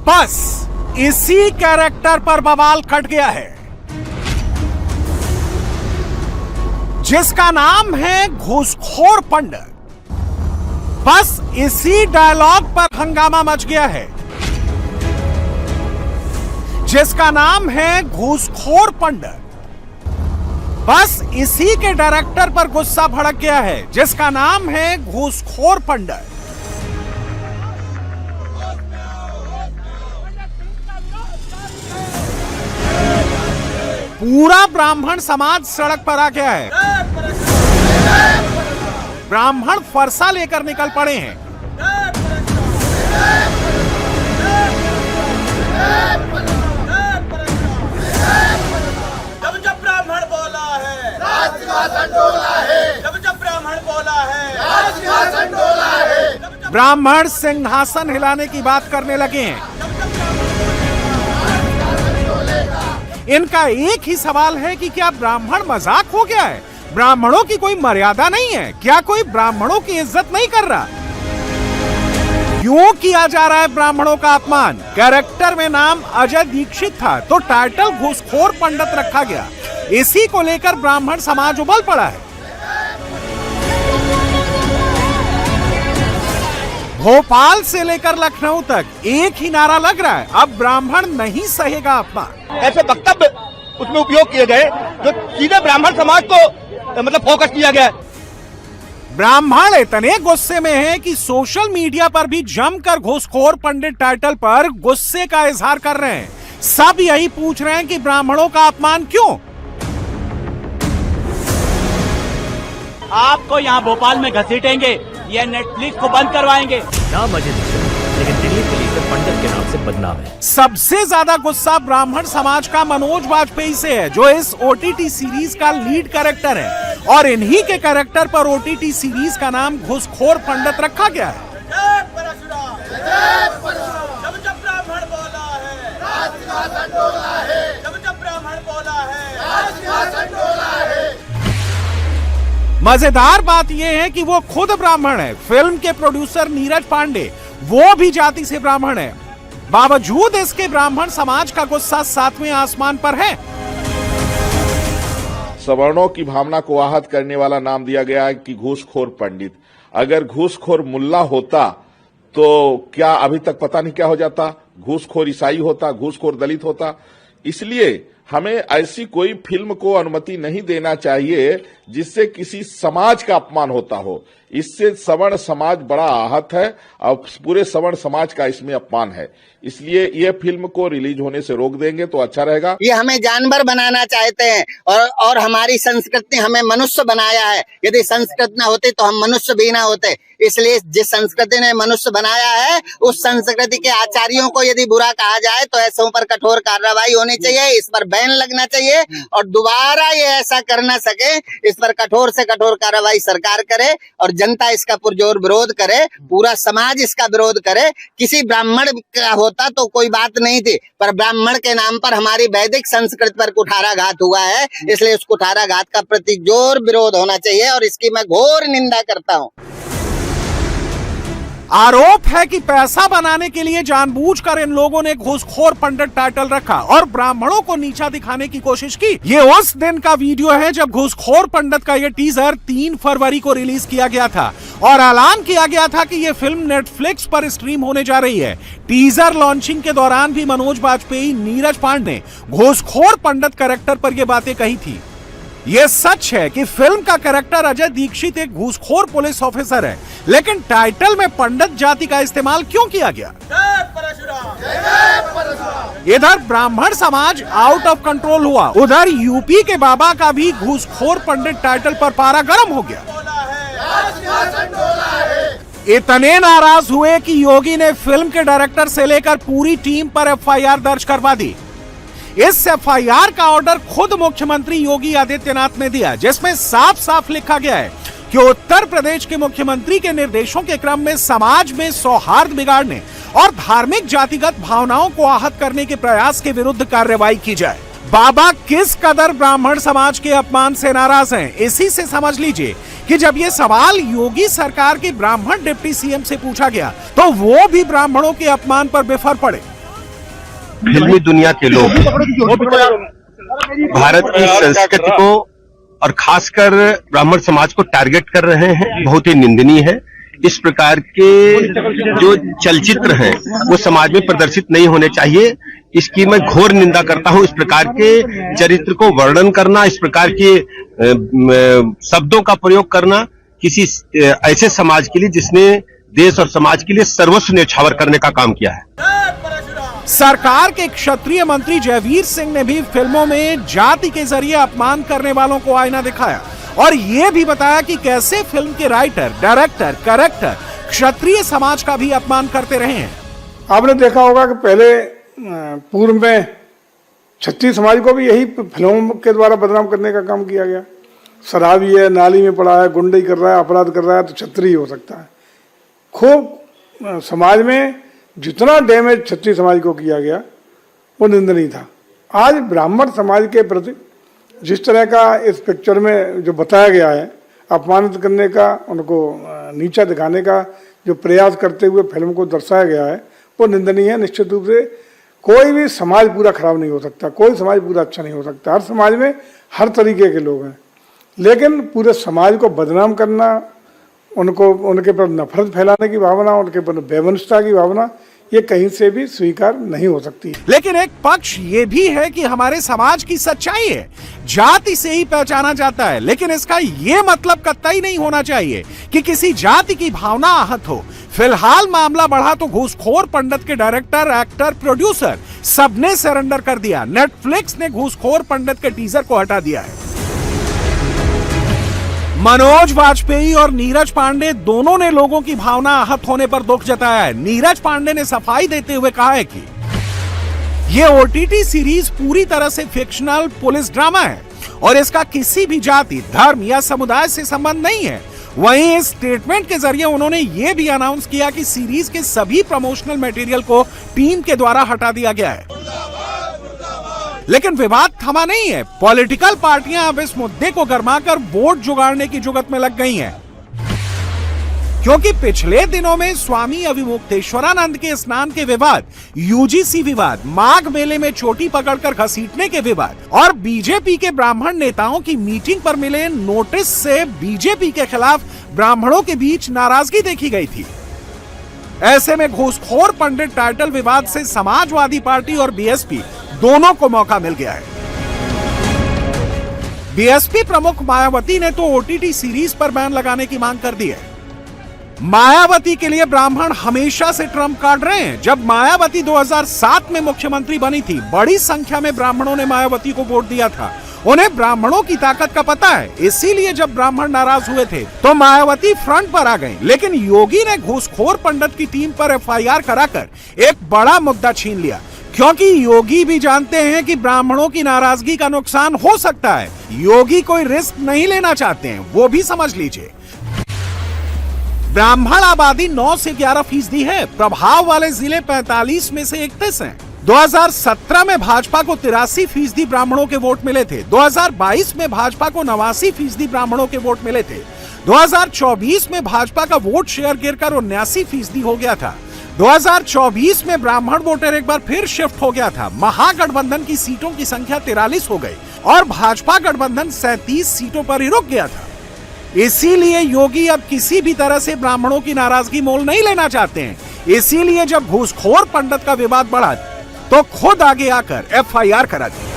बस इसी कैरेक्टर पर बवाल खट गया है, जिसका नाम है घूसखोर पंडित। बस इसी डायलॉग पर हंगामा मच गया है, जिसका नाम है घूसखोर पंडित। बस इसी के डायरेक्टर पर गुस्सा भड़क गया है, जिसका नाम है घूसखोर पंडित। पूरा ब्राह्मण समाज सड़क पर आ गया है। ब्राह्मण फरसा लेकर निकल पड़े हैं। जब ब्राह्मण बोला है राज सिंहासन डोला है। जब ब्राह्मण बोला है राज सिंहासन डोला है। ब्राह्मण सिंहासन हिलाने की बात करने लगे हैं। इनका एक ही सवाल है कि क्या ब्राह्मण मजाक हो गया है? ब्राह्मणों की कोई मर्यादा नहीं है क्या? कोई ब्राह्मणों की इज्जत नहीं कर रहा? क्यों किया जा रहा है ब्राह्मणों का अपमान? कैरेक्टर में नाम अजय दीक्षित था तो टाइटल घूसखोर पंडित रखा गया। इसी को लेकर ब्राह्मण समाज उबल पड़ा है। भोपाल से लेकर लखनऊ तक एक ही नारा लग रहा है, अब ब्राह्मण नहीं सहेगा अपमान। ऐसे वक्तव्य उसमें उपयोग किए गए जो सीधे ब्राह्मण समाज को मतलब फोकस किया गया। ब्राह्मण इतने गुस्से में हैं कि सोशल मीडिया पर भी जमकर घूसखोर पंडित टाइटल पर गुस्से का इजहार कर रहे हैं। सब यही पूछ रहे हैं कि ब्राह्मणों का अपमान क्यों? आपको यहाँ भोपाल में घसीटेंगे, ये नेटफ्लिक्स को बंद करवाएंगे। नाम अजय दीक्षित, लेकिन दिल्ली पुलिस में पंडित के नाम से बदनाम है। सबसे ज्यादा गुस्सा ब्राह्मण समाज का मनोज वाजपेयी से है, जो इस ओटीटी सीरीज का लीड कैरेक्टर है, और इन्हीं के कैरेक्टर पर ओटीटी सीरीज का नाम घूसखोर पंडित रखा गया है। जब ब्राह्मण बोला है राज सिंहासन डोला है। जब ब्राह्मण बोला है राज सिंहासन डोला है। मजेदार बात यह है कि वो खुद ब्राह्मण है। फिल्म के प्रोड्यूसर नीरज पांडे वो भी जाति से ब्राह्मण है। बावजूद इसके ब्राह्मण समाज का गुस्सा सातवें आसमान पर है। सवर्णों की भावना को आहत करने वाला नाम दिया गया है कि घूसखोर पंडित। अगर घूसखोर मुल्ला होता तो क्या अभी तक पता नहीं क्या हो जाता? घूसखोर ईसाई होता, घूसखोर दलित होता। इसलिए हमें ऐसी कोई फिल्म को अनुमति नहीं देना चाहिए जिससे किसी समाज का अपमान होता हो। इससे सवर्ण समाज बड़ा आहत है और पूरे सवर्ण समाज का इसमें अपमान है। इसलिए ये फिल्म को रिलीज होने से रोक देंगे तो अच्छा रहेगा। ये हमें जानवर बनाना चाहते हैं और हमारी संस्कृति हमें मनुष्य बनाया है। यदि संस्कृत न होती तो हम मनुष्य भी ना होते। इसलिए जिस संस्कृति ने मनुष्य बनाया है उस संस्कृति के आचार्यों को यदि बुरा कहा जाए तो ऐसों पर कठोर कार्रवाई होनी चाहिए। इस पर बैन लगना चाहिए और दोबारा ये ऐसा कर न सके। इस पर कठोर से कठोर कार्रवाई सरकार करे और जनता इसका पुरजोर विरोध करे, पूरा समाज इसका विरोध करे। किसी ब्राह्मण का होता तो कोई बात नहीं थी, पर ब्राह्मण के नाम पर हमारी वैदिक संस्कृति पर कुठाराघात हुआ है। इसलिए उस कुठाराघात का प्रति जोर विरोध होना चाहिए और इसकी मैं घोर निंदा करता हूँ। आरोप है कि पैसा बनाने के लिए जानबूझकर इन लोगों ने घूसखोर पंडित टाइटल रखा और ब्राह्मणों को नीचा दिखाने की कोशिश की। ये उस दिन का वीडियो है जब घूसखोर पंडित का ये टीजर 3 फरवरी को रिलीज किया गया था और ऐलान किया गया था कि ये फिल्म नेटफ्लिक्स पर स्ट्रीम होने जा रही है। टीजर लॉन्चिंग के दौरान भी मनोज वाजपेयी, नीरज पांडे ने घूसखोर पंडित कैरेक्टर पर ये बातें कही थी। यह सच है कि फिल्म का कैरेक्टर अजय दीक्षित एक घूसखोर पुलिस ऑफिसर है, लेकिन टाइटल में पंडित जाति का इस्तेमाल क्यों किया गया? इधर ब्राह्मण समाज आउट ऑफ कंट्रोल हुआ, उधर यूपी के बाबा का भी घूसखोर पंडित टाइटल पर पारा गर्म हो गया। इतने नाराज हुए कि योगी ने फिल्म के डायरेक्टर से लेकर पूरी टीम पर एफआईआर दर्ज करवा दी। इस एफआईआर का ऑर्डर खुद मुख्यमंत्री योगी आदित्यनाथ ने दिया, जिसमें साफ साफ लिखा गया है कि उत्तर प्रदेश के मुख्यमंत्री के निर्देशों के क्रम में समाज में सौहार्द बिगाड़ने और धार्मिक जातिगत भावनाओं को आहत करने के प्रयास के विरुद्ध कार्रवाई की जाए। बाबा किस कदर ब्राह्मण समाज के अपमान से नाराज हैं, इसी से समझ लीजिए कि जब ये सवाल योगी सरकार के ब्राह्मण डिप्टी सीएम से पूछा गया तो वो भी ब्राह्मणों के अपमान पर बिफर पड़े। फिल्मी दुनिया के लोग भारत की संस्कृति को और खासकर ब्राह्मण समाज को टारगेट कर रहे हैं, बहुत ही निंदनीय है। इस प्रकार के जो चलचित्र हैं वो समाज में प्रदर्शित नहीं होने चाहिए। इसकी मैं घोर निंदा करता हूं। इस प्रकार के चरित्र को वर्णन करना, इस प्रकार के शब्दों का प्रयोग करना किसी ऐसे समाज के लिए जिसने देश और समाज के लिए सर्वस्व न्यौछावर करने का काम किया है। सरकार के क्षत्रिय मंत्री जयवीर सिंह ने भी फिल्मों में जाति के जरिए अपमान करने वालों को आईना दिखाया और ये भी बताया कि कैसे फिल्म के राइटर, डायरेक्टर, कैरेक्टर क्षत्रिय समाज का भी अपमान करते रहे हैं। आपने देखा होगा कि पहले पूर्व में क्षत्रिय समाज को भी यही फिल्मों के द्वारा बदनाम करने का काम किया गया। शराबी है, नाली में पड़ा है, गुंडई कर रहा है, अपराध कर रहा है तो क्षत्रिय हो सकता है। खूब समाज में जितना डैमेज क्षत्रिय समाज को किया गया वो निंदनीय था। आज ब्राह्मण समाज के प्रति जिस तरह का इस पिक्चर में जो बताया गया है, अपमानित करने का, उनको नीचा दिखाने का जो प्रयास करते हुए फिल्म को दर्शाया गया है वो निंदनीय है। निश्चित रूप से कोई भी समाज पूरा खराब नहीं हो सकता, कोई समाज पूरा अच्छा नहीं हो सकता। हर समाज में हर तरीके के लोग हैं, लेकिन पूरे समाज को बदनाम करना, उनको उनके पर नफरत फैलाने की भावना, उनके पर बेवंशता की भावना, ये कहीं से भी स्वीकार नहीं हो सकती। लेकिन एक पक्ष ये भी है कि हमारे समाज की सच्चाई है, जाति से ही पहचाना जाता है, लेकिन इसका ये मतलब कतई नहीं होना चाहिए कि किसी जाति की भावना आहत हो। फिलहाल मामला बढ़ा तो घूसखोर पंडित के डायरेक्टर, एक्टर, प्रोड्यूसर सबने सरेंडर कर दिया। नेटफ्लिक्स ने घूसखोर पंडित के टीजर को हटा दिया है। मनोज वाजपेयी और नीरज पांडे दोनों ने लोगों की भावना आहत होने पर दुख जताया है। नीरज पांडे ने सफाई देते हुए कहा है कि ये ओटीटी सीरीज पूरी तरह से फिक्शनल पुलिस ड्रामा है और इसका किसी भी जाति, धर्म या समुदाय से संबंध नहीं है। वहीं इस स्टेटमेंट के जरिए उन्होंने ये भी अनाउंस किया कि सीरीज के सभी प्रमोशनल मटेरियल को टीम के द्वारा हटा दिया गया है। लेकिन विवाद थमा नहीं है। पॉलिटिकल पार्टियां अब इस मुद्दे को गरमाकर वोट जुगाड़ने की जुगत में लग गई हैं, क्योंकि पिछले दिनों में स्वामी अविमुक्तेश्वरानंद के स्नान के विवाद, यूजीसी विवाद, माघ मेले में चोटी पकड़कर घसीटने के विवाद और बीजेपी के ब्राह्मण नेताओं की मीटिंग पर मिले नोटिस से बीजेपी के खिलाफ ब्राह्मणों के बीच नाराजगी देखी गई थी। ऐसे में घूसखोर पंडित टाइटल विवाद से समाजवादी पार्टी और बीएसपी दोनों को मौका मिल गया है। बीएसपी प्रमुख मायावती ने तो ओटीटी सीरीज पर बैन लगाने की मांग कर दी है। मायावती के लिए ब्राह्मण हमेशा से ट्रम्प कार्ड रहे हैं। जब मायावती 2007 में मुख्यमंत्री बनी थी, बड़ी संख्या में ब्राह्मणों ने मायावती को वोट दिया था। उन्हें ब्राह्मणों की ताकत का पता है, इसीलिए जब ब्राह्मण नाराज हुए थे तो मायावती फ्रंट पर आ गई। लेकिन योगी ने घूसखोर पंडित की टीम पर एफआईआर कराकर एक बड़ा मुद्दा छीन लिया, क्योंकि योगी भी जानते हैं कि ब्राह्मणों की नाराजगी का नुकसान हो सकता है। योगी कोई रिस्क नहीं लेना चाहते हैं, वो भी समझ लीजिए। ब्राह्मण आबादी 9 से 11% है। प्रभाव वाले जिले 45 में से 31 हैं। 2017 में भाजपा को 83% ब्राह्मणों के वोट मिले थे। 2022 में भाजपा को 89% ब्राह्मणों के वोट मिले थे। 2024 में भाजपा का वोट शेयर गिरकर 79% हो गया था। 2024 में ब्राह्मण वोटर एक बार फिर शिफ्ट हो गया था। महागठबंधन की सीटों की संख्या 43 हो गई और भाजपा गठबंधन 37 सीटों पर ही रुक गया था। इसीलिए योगी अब किसी भी तरह से ब्राह्मणों की नाराजगी मोल नहीं लेना चाहते हैं। इसीलिए जब घूसखोर पंडित का विवाद बढ़ा तो खुद आगे आकर एफआईआर करा दी।